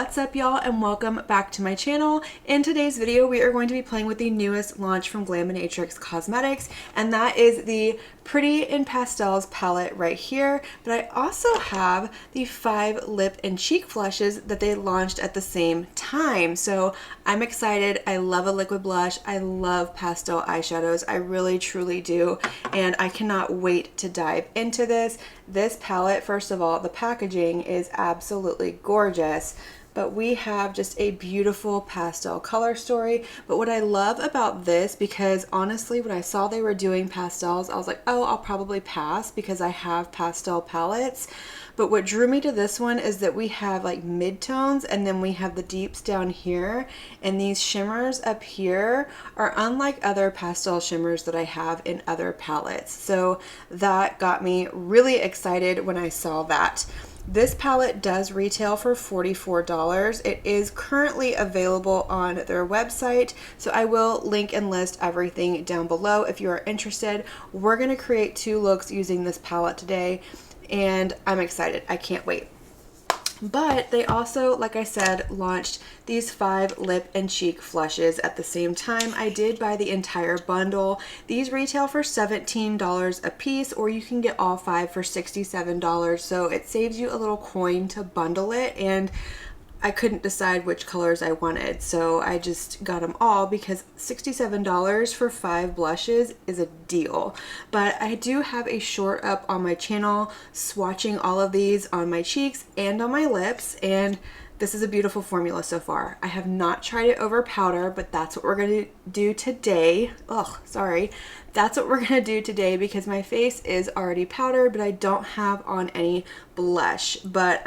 What's up, y'all, and welcome back to my channel. In today's video, we are going to be playing with the newest launch from Glaminatrix Cosmetics, and that is the Pretty in Pastels palette right here. But I also have the 5 lip and cheek flushes that they launched at the same time. So I'm excited. I love a liquid blush. I love pastel eyeshadows. I really, truly do. And I cannot wait to dive into this. This palette, first of all, the packaging is absolutely gorgeous. But we have just a beautiful pastel color story. But what I love about this, because honestly, when I saw they were doing pastels, I was like, oh, I'll probably pass because I have pastel palettes. But what drew me to this one is that we have like midtones and then we have the deeps down here. And these shimmers up here are unlike other pastel shimmers that I have in other palettes. So that got me really excited when I saw that. This palette does retail for $44. It is currently available on their website, so I will link and list everything down below if you are interested. We're going to create 2 looks using this palette today, and I'm excited. I can't wait. But they also, like I said, launched these 5 lip and cheek flushes at the same time. I did buy the entire bundle. These retail for $17 a piece, or you can get all 5 for $67. So it saves you a little coin to bundle it, and I couldn't decide which colors I wanted, so I just got them all because $67 for 5 blushes is a deal. But I do have a short up on my channel swatching all of these on my cheeks and on my lips, and this is a beautiful formula so far. I have not tried it over powder, but that's what we're going to do today. Oh, sorry. That's what we're going to do today because my face is already powdered, but I don't have on any blush. But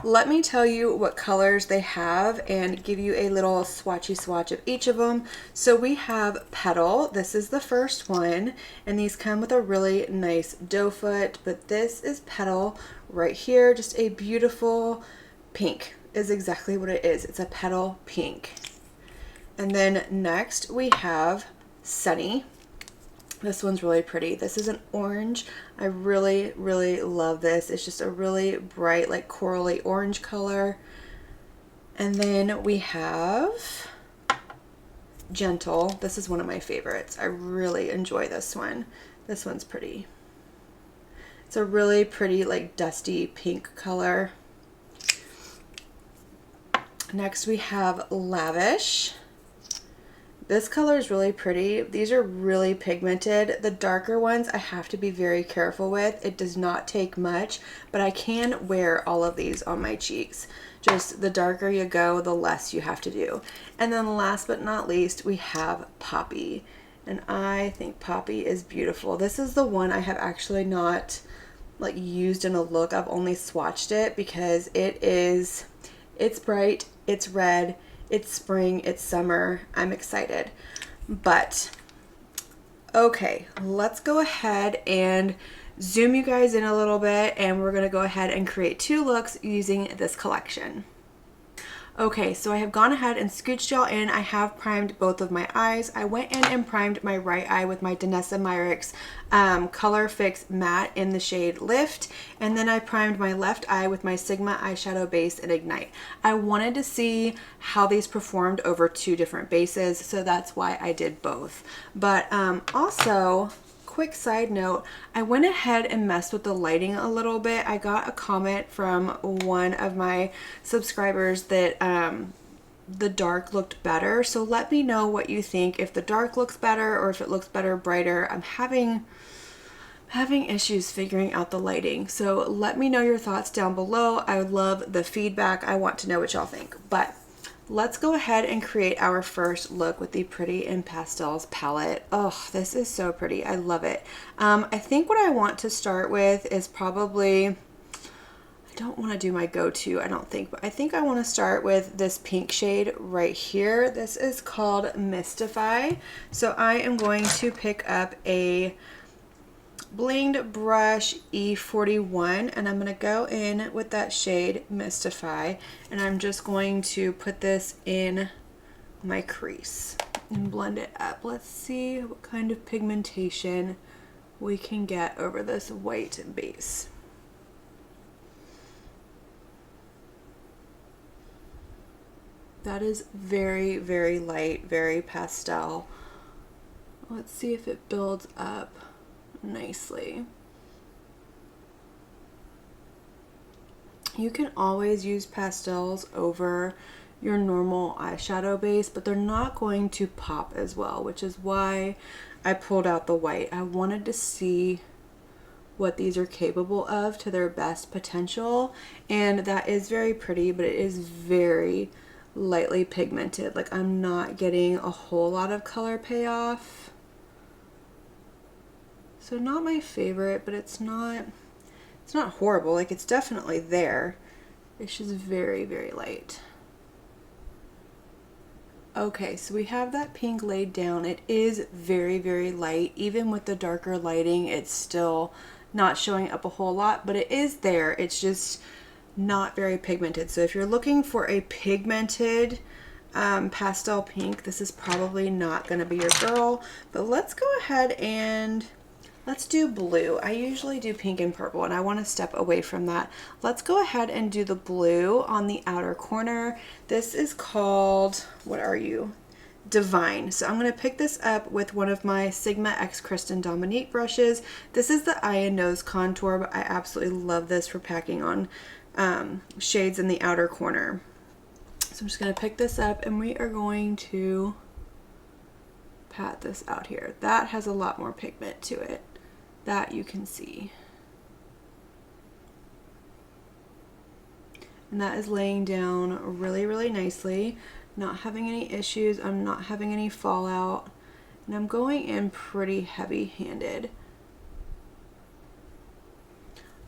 let me tell you what colors they have and give you a little swatchy swatch of each of them. So we have Petal. This is the first one, and these come with a really nice doe foot, but this is Petal right here. Just a beautiful pink is exactly what it is. It's a petal pink. And then next we have Sunny. This one's really pretty. This is an orange. I really, really love this. It's just a really bright, like corally orange color. And then we have Gentle. This is one of my favorites. I really enjoy this one. This one's pretty. It's a really pretty, like dusty pink color. Next we have Lavish. This color is really pretty. These are really pigmented. The darker ones I have to be very careful with. It does not take much, but I can wear all of these on my cheeks. Just the darker you go, the less you have to do. And then last but not least, we have Poppy. And I think Poppy is beautiful. This is the one I have actually not like used in a look. I've only swatched it because it's bright, it's red, it's spring, it's summer. I'm excited. But okay, let's go ahead and zoom you guys in a little bit, and we're going to go ahead and create 2 looks using this collection. Okay, so I have gone ahead and scooched y'all in. I have primed both of my eyes. I went in and primed my right eye with my Danessa Myricks Color Fix Matte in the shade Lift. And then I primed my left eye with my Sigma Eyeshadow Base in Ignite. I wanted to see how these performed over 2 different bases, so that's why I did both. But also, quick side note, I went ahead and messed with the lighting a little bit. I got a comment from one of my subscribers that the dark looked better. So let me know what you think, if the dark looks better or if it looks better brighter. I'm having issues figuring out the lighting. So let me know your thoughts down below. I would love the feedback. I want to know what y'all think. But let's go ahead and create our first look with the Pretty in Pastels palette. Oh, this is so pretty. I love it. I think what I want to start with is probably, I don't want to do my go-to, I don't think, but I think I want to start with this pink shade right here. This is called Mystify. So I am going to pick up a blinged brush E41, and I'm going to go in with that shade Mystify, and I'm just going to put this in my crease and blend it up. Let's see what kind of pigmentation we can get over this white base. That is very, very light, very pastel. Let's see if it builds up nicely. You can always use pastels over your normal eyeshadow base, but they're not going to pop as well, which is why I pulled out the white. I wanted to see what these are capable of to their best potential, and that is very pretty, but it is very lightly pigmented. Like, I'm not getting a whole lot of color payoff. So not my favorite, but it's not horrible. Like, it's definitely there. It's just very, very light. Okay, so we have that pink laid down. It is very, very light. Even with the darker lighting, it's still not showing up a whole lot, but it is there. It's just not very pigmented. So if you're looking for a pigmented pastel pink, this is probably not going to be your girl. But let's go ahead and let's do blue. I usually do pink and purple, and I want to step away from that. Let's go ahead and do the blue on the outer corner. This is called, what are you? Divine. So I'm going to pick this up with one of my Sigma X Kristen Dominique brushes. This is the eye and nose contour, but I absolutely love this for packing on shades in the outer corner. So I'm just going to pick this up, and we are going to pat this out here. That has a lot more pigment to it, that you can see. And that is laying down really, really nicely. Not having any issues. I'm not having any fallout. And I'm going in pretty heavy-handed.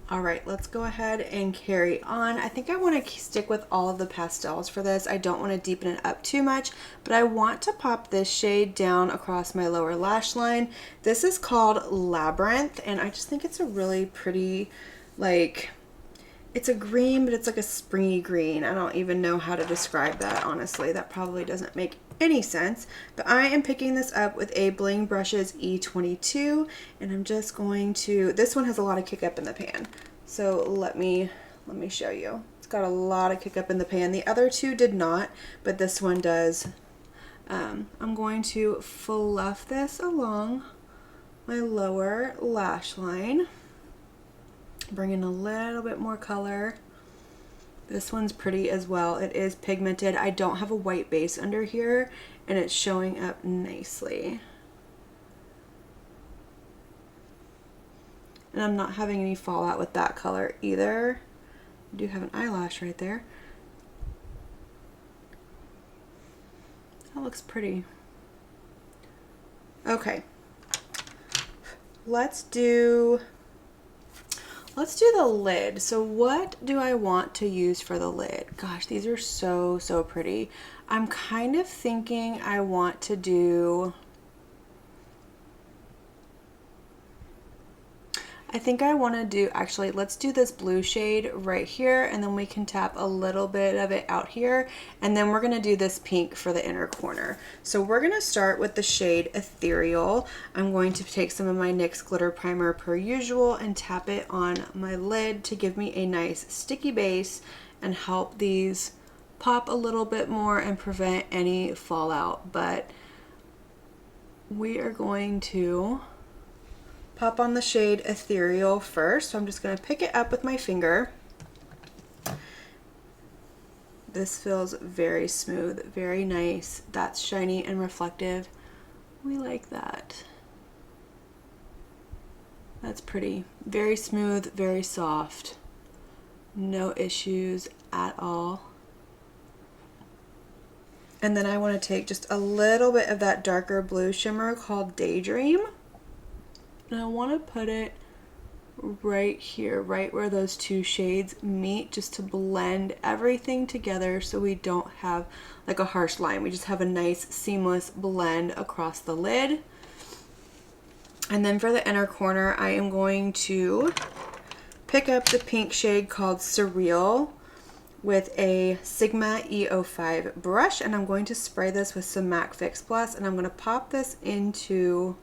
All right, let's go ahead and carry on. I think I want to stick with all of the pastels for this. I don't want to deepen it up too much, but I want to pop this shade down across my lower lash line. This is called Labyrinth, and I just think it's a really pretty, like, it's a green, but it's like a springy green. I don't even know how to describe that, honestly. That probably doesn't make any sense, but I am picking this up with a Bling Brushes E22, and I'm just going to, this one has a lot of kick up in the pan. So let me show you. It's got a lot of kick up in the pan. The other two did not, but this one does. I'm going to fluff this along my lower lash line. Bring in a little bit more color. This one's pretty as well. It is pigmented. I don't have a white base under here, and it's showing up nicely. And I'm not having any fallout with that color either. I do have an eyelash right there. That looks pretty. Okay. Let's do the lid. So what do I want to use for the lid? Gosh, these are so, so pretty. I'm kind of thinking I want to do, actually, let's do this blue shade right here, and then we can tap a little bit of it out here, and then we're gonna do this pink for the inner corner. So we're gonna start with the shade Ethereal. I'm going to take some of my NYX glitter primer per usual and tap it on my lid to give me a nice sticky base and help these pop a little bit more and prevent any fallout. But we are going to pop on the shade Ethereal first. So I'm just going to pick it up with my finger. This feels very smooth, very nice. That's shiny and reflective. We like that. That's pretty. Very smooth, very soft. No issues at all. And then I want to take just a little bit of that darker blue shimmer called Daydream. And I want to put it right here, right where those two shades meet, just to blend everything together so we don't have like a harsh line. We just have a nice seamless blend across the lid. And then for the inner corner, I am going to pick up the pink shade called Surreal with a Sigma E05 brush, and I'm going to spray this with some MAC Fix Plus, and I'm going to pop this into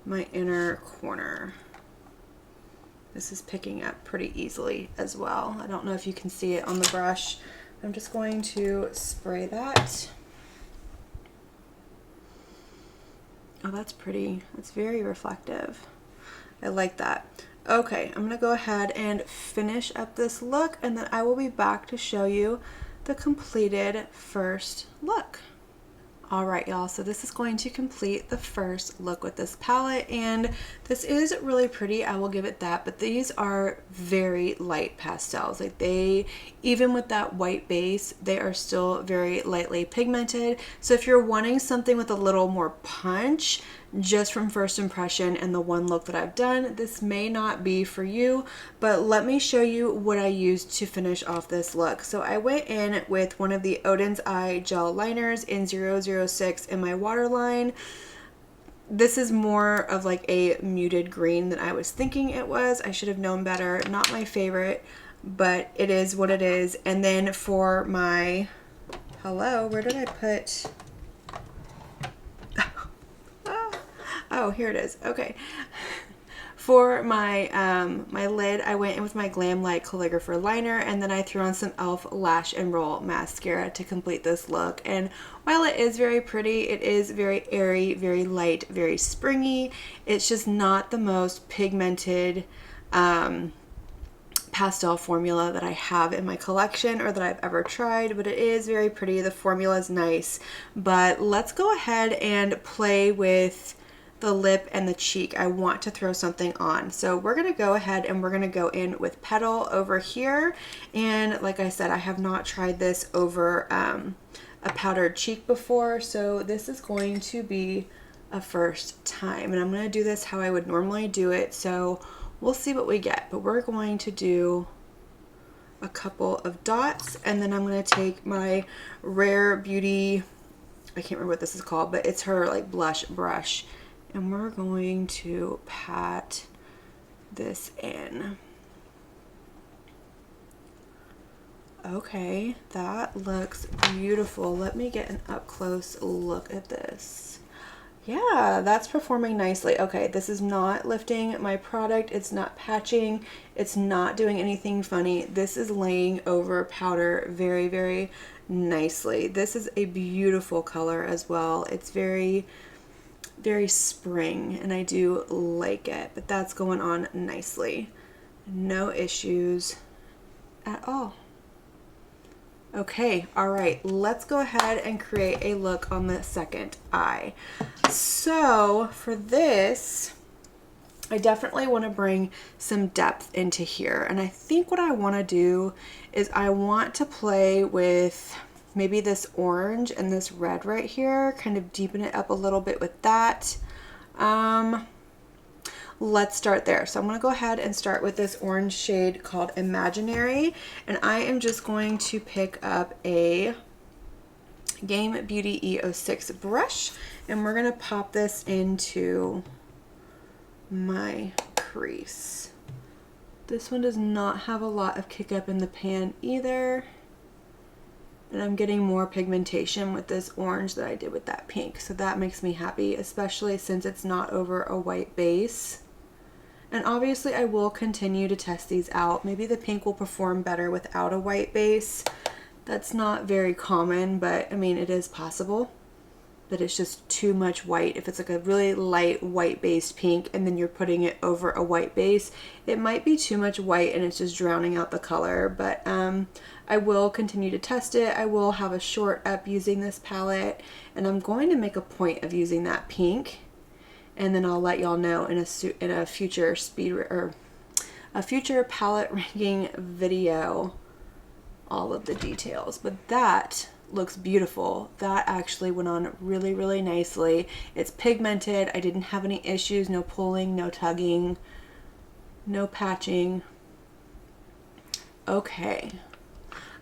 my inner corner. This is picking up pretty easily as well. I don't know if you can see it on the brush. I'm just going to spray that. Oh, that's pretty. It's very reflective. I like that. Okay, I'm gonna go ahead and finish up this look, and then I will be back to show you the completed first look. All right, y'all, so this is going to complete the first look with this palette, and this is really pretty, I will give it that, but these are very light pastels. Like, they, even with that white base, they are still very lightly pigmented. So if you're wanting something with a little more punch, just from first impression and the one look that I've done, this may not be for you, but let me show you what I used to finish off this look. So I went in with one of the Odin's Eye gel liners in 006 in my waterline. This is more of like a muted green than I was thinking it was. I should have known better. Not my favorite, but it is what it is. And then for my, hello, where did I put? Oh, here it is. Okay. For my my lid, I went in with my Glam Light Calligrapher liner, and then I threw on some e.l.f. Lash and Roll mascara to complete this look. And while it is very pretty, it is very airy, very light, very springy. It's just not the most pigmented pastel formula that I have in my collection or that I've ever tried, but it is very pretty. The formula is nice, but let's go ahead and play with the lip and the cheek. I want to throw something on. So we're going to go ahead and we're going to go in with Petal over here. And like I said, I have not tried this over a powdered cheek before. So this is going to be a first time. And I'm going to do this how I would normally do it. So we'll see what we get. But we're going to do a couple of dots. And then I'm going to take my Rare Beauty, I can't remember what this is called, but it's her like blush brush. And we're going to pat this in. Okay, that looks beautiful. Let me get an up close look at this. Yeah, that's performing nicely. Okay, this is not lifting my product. It's not patching. It's not doing anything funny. This is laying over powder very, very nicely. This is a beautiful color as well. It's very spring, and I do like it, but that's going on nicely. No issues at all. Okay, all right, let's go ahead and create a look on the second eye. So for this, I definitely want to bring some depth into here, and I think what I want to do is I want to play with maybe this orange and this red right here, kind of deepen it up a little bit with that. Let's start there. So I'm going to go ahead and start with this orange shade called Imaginary, and I am just going to pick up a Game Beauty E06 brush, and we're going to pop this into my crease. This one does not have a lot of kick up in the pan either. And I'm getting more pigmentation with this orange that I did with that pink. So that makes me happy, especially since it's not over a white base. And obviously I will continue to test these out. Maybe the pink will perform better without a white base. That's not very common, but I mean, it is possible that it's just too much white. If it's like a really light white based pink and then you're putting it over a white base, it might be too much white and it's just drowning out the color. But I will continue to test it. I will have a short up using this palette, and I'm going to make a point of using that pink, and then I'll let y'all know in a future future palette ranking video all of the details. But that looks beautiful. That actually went on really, really nicely. It's pigmented. I didn't have any issues. No pulling, no tugging, no patching. Okay.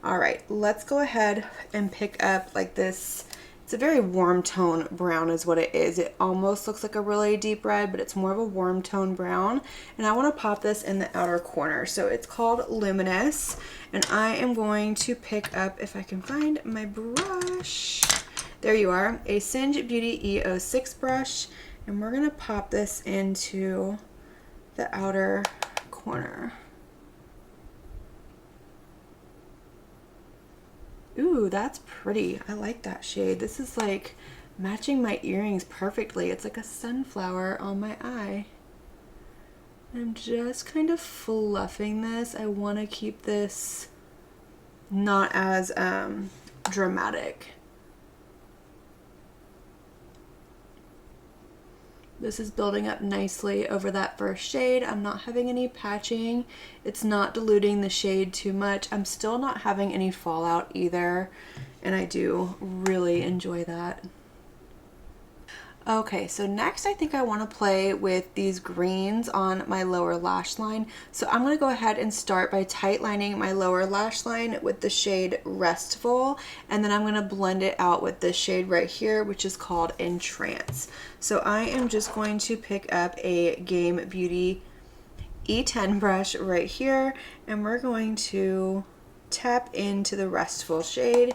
All right, let's go ahead and pick up like this. It's a very warm tone brown is what it is. It almost looks like a really deep red, but it's more of a warm tone brown. And I want to pop this in the outer corner. So it's called Luminous. And I am going to pick up, if I can find my brush. There you are, a Singe Beauty E06 brush. And we're going to pop this into the outer corner. Ooh, that's pretty. I like that shade. This is like matching my earrings perfectly. It's like a sunflower on my eye. I'm just kind of fluffing this. I want to keep this not as dramatic. This is building up nicely over that first shade. I'm not having any patching. It's not diluting the shade too much. I'm still not having any fallout either, and I do really enjoy that. Okay, so next I think I want to play with these greens on my lower lash line. So I'm going to go ahead and start by tight lining my lower lash line with the shade Restful, and then I'm going to blend it out with this shade right here, which is called Entrance. So I am just going to pick up a Game Beauty E10 brush right here, and we're going to tap into the Restful shade,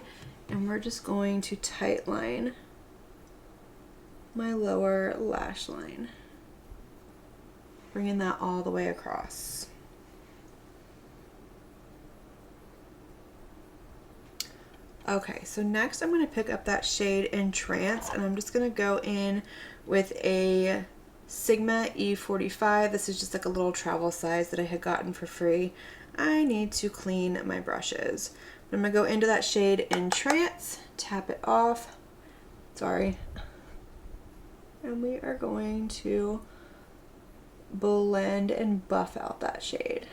and we're just going to tight line my lower lash line, bringing that all the way across. Okay, so next I'm going to pick up that shade Entrance, and I'm just going to go in with a Sigma E45. This is just like a little travel size that I had gotten for free. I need to clean my brushes. I'm going to go into that shade Entrance, tap it off. Sorry. And we are going to blend and buff out that shade.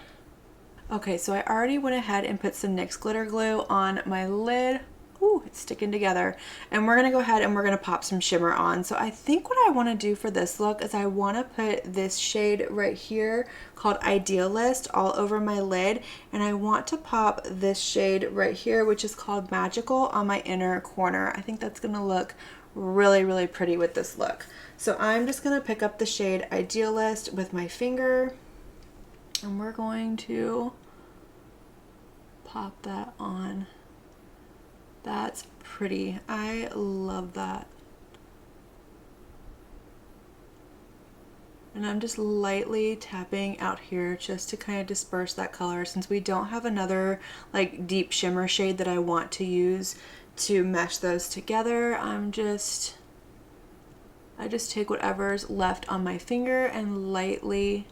Okay, so I already went ahead and put some NYX glitter glue on my lid. Ooh, it's sticking together. And we're gonna go ahead and we're gonna pop some shimmer on. So I think what I wanna do for this look is I wanna put this shade right here called Idealist all over my lid. And I want to pop this shade right here, which is called Magical, on my inner corner. I think that's gonna look really, really pretty with this look. So I'm just gonna pick up the shade Idealist with my finger, and we're going to pop that on. That's pretty. I love that. And I'm just lightly tapping out here just to kind of disperse that color, since we don't have another like deep shimmer shade that I want to use to mesh those together. I just take whatever's left on my finger and lightly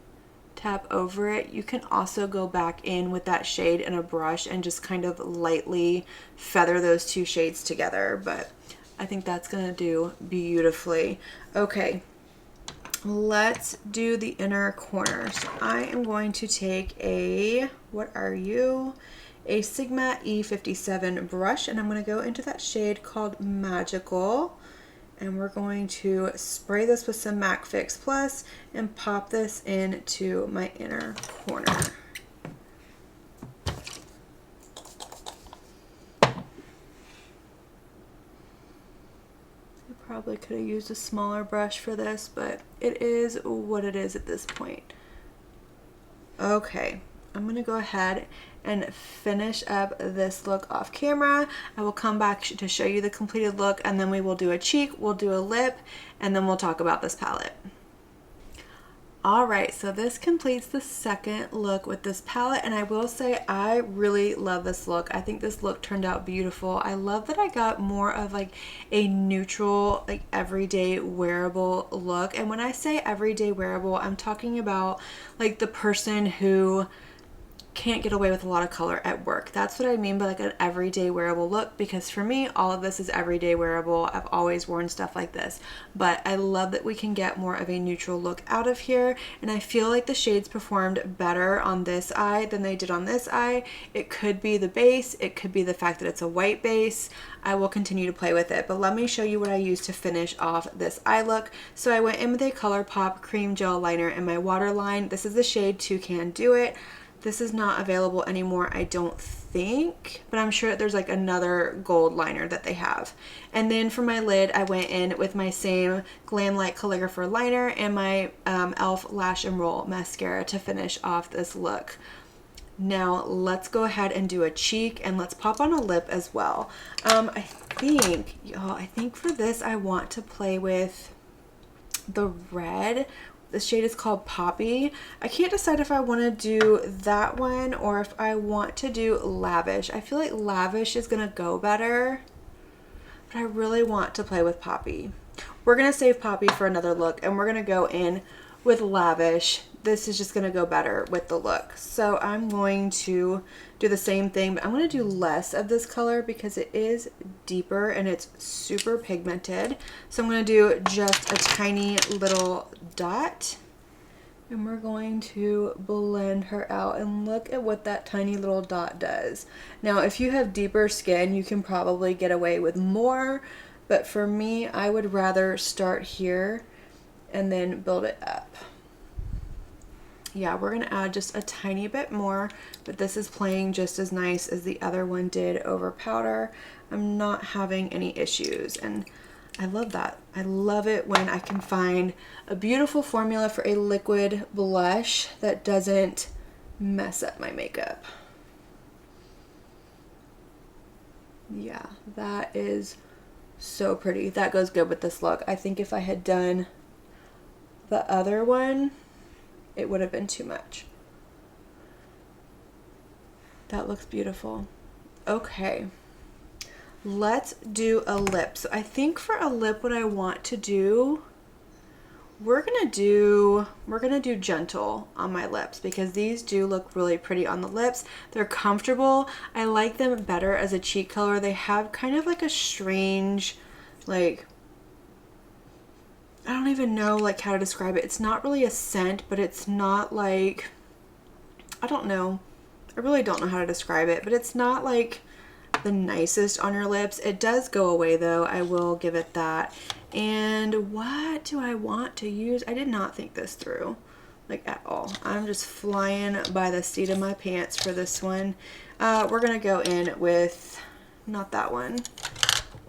tap over it. You can also go back in with that shade in a brush and just kind of lightly feather those two shades together, but I think that's gonna do beautifully. Okay, let's do the inner corner. So I am going to take a, a Sigma E57 brush, and I'm going to go into that shade called Magical, and we're going to spray this with some MAC Fix Plus and pop this into my inner corner. I probably could have used a smaller brush for this, but it is what it is at this point. Okay, I'm gonna go ahead and finish up this look off camera. I will come back to show you the completed look, and then we will do a cheek, we'll do a lip, and then we'll talk about this palette. All right, so this completes the second look with this palette, and I will say I really love this look. I think this look turned out beautiful. I love that I got more of like a neutral, like everyday wearable look. And when I say everyday wearable, I'm talking about like the person who can't get away with a lot of color at work. That's what I mean by like an everyday wearable look, because for me, all of this is everyday wearable. I've always worn stuff like this, but I love that we can get more of a neutral look out of here, and I feel like the shades performed better on this eye than they did on this eye. It could be the base, it could be the fact that it's a white base. I will continue to play with it, but let me show you what I used to finish off this eye look. So I went in with a ColourPop cream gel liner in my waterline. This is the shade Toucan Do It. This is not available anymore, I don't think, but I'm sure there's like another gold liner that they have. And then for my lid, I went in with my same Glam Light Calligrapher liner and my e.l.f. Lash and Roll mascara to finish off this look. Now let's go ahead and do a cheek, and let's pop on a lip as well. I think for this I want to play with the red The shade is called Poppy. I can't decide if I want to do that one or if I want to do Lavish. I feel like Lavish is going to go better, but I really want to play with Poppy. We're going to save Poppy for another look, and we're going to go in with Lavish. This is just going to go better with the look. So I'm going to do the same thing, but I'm going to do less of this color because it is deeper and it's super pigmented. So I'm going to do just a tiny little dot, and we're going to blend her out, and look at what that tiny little dot does. Now, if you have deeper skin, you can probably get away with more, but for me, I would rather start here and then build it up. Yeah, we're gonna add just a tiny bit more, but this is playing just as nice as the other one did over powder. I'm not having any issues, and I love that. I love it when I can find a beautiful formula for a liquid blush that doesn't mess up my makeup. Yeah, that is so pretty. That goes good with this look. I think if I had done the other one, it would have been too much. That looks beautiful. Okay, let's do a lip. So I think for a lip, what I want to do, we're gonna do gentle on my lips because these do look really pretty on the lips. They're comfortable. I like them better as a cheek color. They have kind of like a strange, like, I don't even know like how to describe it. It's not really a scent, but it's not like, I don't know. I really don't know how to describe it, but it's not like the nicest on your lips. It does go away though. I will give it that. And what do I want to use? I did not think this through like at all. I'm just flying by the seat of my pants for this one. We're going to go in with, not that one.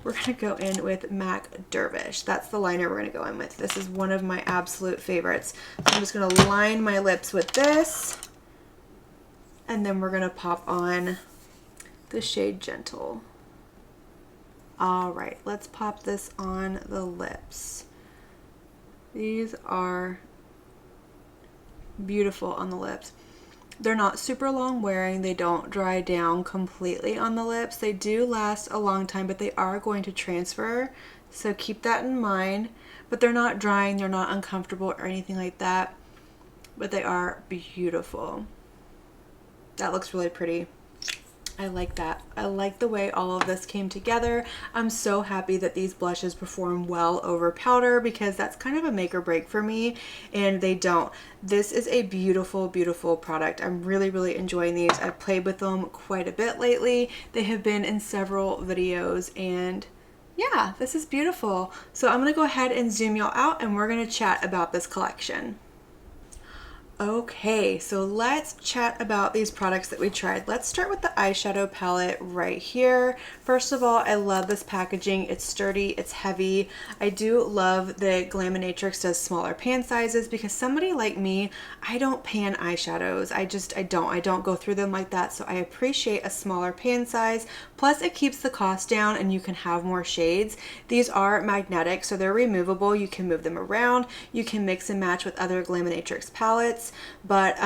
We're going to go in with MAC Dervish. That's the liner we're going to go in with. This is one of my absolute favorites. So I'm just going to line my lips with this. And then we're going to pop on the shade Gentle. All right, let's pop this on the lips. These are beautiful on the lips. They're not super long wearing. They don't dry down completely on the lips. They do last a long time, but they are going to transfer. So keep that in mind. But they're not drying, they're not uncomfortable or anything like that. But they are beautiful. That looks really pretty. I like that. I like the way all of this came together. I'm so happy that these blushes perform well over powder because that's kind of a make or break for me, and they don't. This is a beautiful, beautiful product. I'm really, really enjoying these. I've played with them quite a bit lately. They have been in several videos, and yeah, this is beautiful. So I'm gonna go ahead and zoom y'all out, and we're gonna chat about this collection. Okay, so let's chat about these products that we tried. Let's start with the eyeshadow palette right here. First of all, I love this packaging. It's sturdy, it's heavy. I do love that Glaminatrix does smaller pan sizes because somebody like me, I don't pan eyeshadows. I don't go through them like that. So I appreciate a smaller pan size. Plus it keeps the cost down and you can have more shades. These are magnetic, so they're removable. You can move them around. You can mix and match with other Glaminatrix palettes. But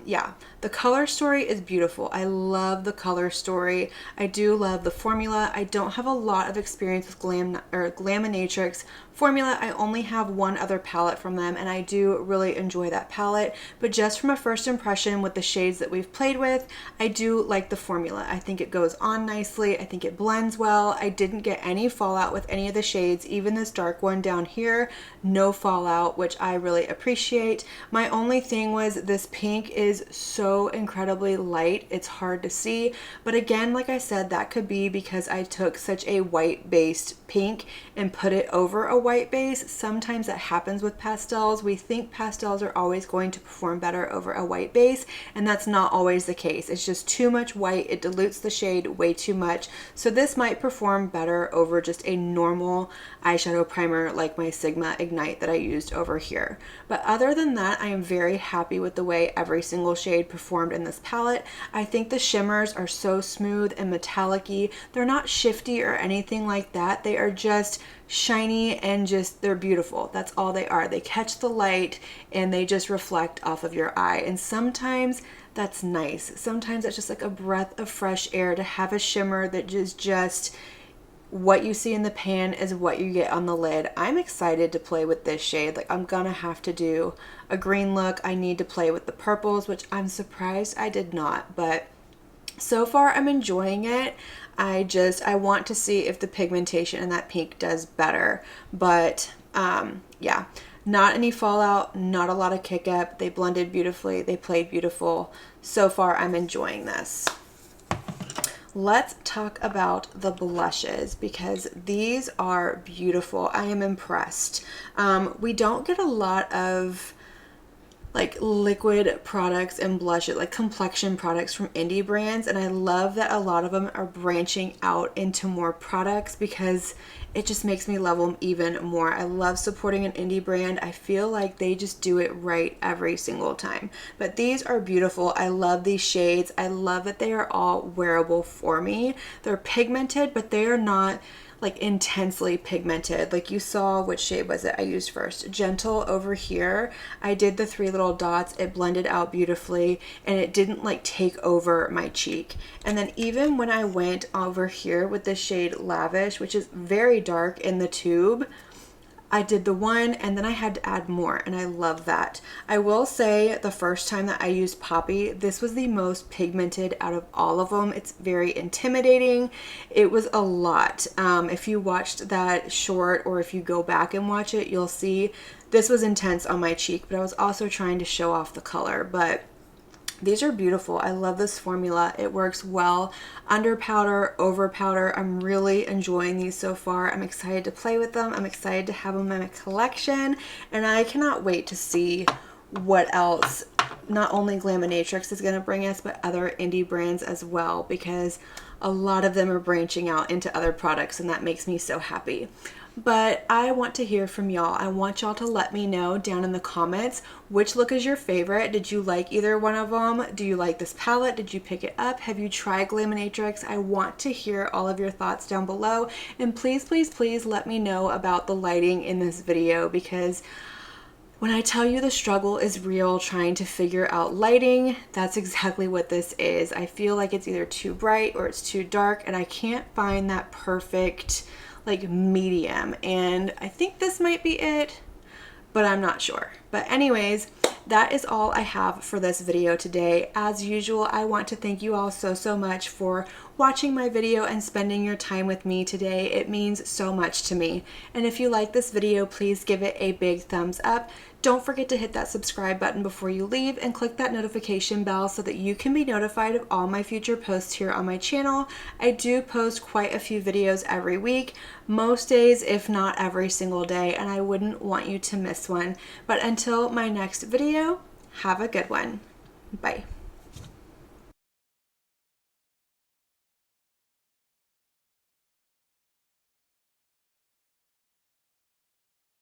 yeah, the color story is beautiful. I love the color story. I do love the formula. I don't have a lot of experience with Glaminatrix formula. I only have one other palette from them, and I do really enjoy that palette. But just from a first impression with the shades that we've played with, I do like the formula. I think it goes on nicely. I think it blends well. I didn't get any fallout with any of the shades, even this dark one down here, no fallout, which I really appreciate. My only thing was this pink is so incredibly light. It's hard to see, but again, like I said, that could be because I took such a white based pink and put it over a white base. Sometimes that happens with pastels. We think pastels are always going to perform better over a white base, and that's not always the case. It's just too much white. It dilutes the shade way too much. So this might perform better over just a normal eyeshadow primer like my Sigma Ignite that I used over here. But other than that, I am very happy with the way every single shade performed in this palette. I think the shimmers are so smooth and metallic-y. They're not shifty or anything like that. They are just shiny and and just, they're beautiful. That's all they are. They catch the light and they just reflect off of your eye. And sometimes that's nice. Sometimes it's just like a breath of fresh air to have a shimmer that is just what you see in the pan is what you get on the lid. I'm excited to play with this shade. Like, I'm gonna have to do a green look. I need to play with the purples, which I'm surprised I did not, but so far I'm enjoying it. I want to see if the pigmentation in that pink does better, but yeah, not any fallout, not a lot of kick up. They blended beautifully, they played beautiful. So far I'm enjoying this. Let's talk about the blushes because these are beautiful. I am impressed. We don't get a lot of like liquid products and blushes, like complexion products from indie brands, and I love that a lot of them are branching out into more products because it just makes me love them even more. I love supporting an indie brand. I feel like they just do it right every single time. But these are beautiful. I love these shades. I love that they are all wearable for me. They're pigmented, but they are not like intensely pigmented. Like you saw, which shade was it I used first? Gentle over here. I did the 3 little dots. It blended out beautifully and it didn't like take over my cheek. And then even when I went over here with the shade Lavish, which is very dark in the tube, I did the one and then I had to add more, and I love that. I will say the first time that I used Poppy, this was the most pigmented out of all of them. It's very intimidating. It was a lot. If you watched that short or if you go back and watch it, you'll see this was intense on my cheek, but I was also trying to show off the color. But these are beautiful. I love this formula. It works well under powder, over powder. I'm really enjoying these so far. I'm excited to play with them. I'm excited to have them in my collection, and I cannot wait to see what else not only Glaminatrix is going to bring us, but other indie brands as well, because a lot of them are branching out into other products, and that makes me so happy. But I want to hear from y'all. I want y'all to let me know down in the comments which look is your favorite. Did you like either one of them? Do you like this palette? Did you pick it up? Have you tried Glaminatrix? I want to hear all of your thoughts down below. And please, please, please let me know about the lighting in this video, because when I tell you the struggle is real trying to figure out lighting, that's exactly what this is. I feel like it's either too bright or it's too dark, and I can't find that perfect like medium, and I think this might be it, but I'm not sure. But anyways, that is all I have for this video today. As usual, I want to thank you all so much for watching my video and spending your time with me today. It means so much to me. And if you like this video, please give it a big thumbs up. Don't forget to hit that subscribe button before you leave and click that notification bell so that you can be notified of all my future posts here on my channel. I do post quite a few videos every week, most days, if not every single day, and I wouldn't want you to miss one. But until my next video, have a good one. Bye.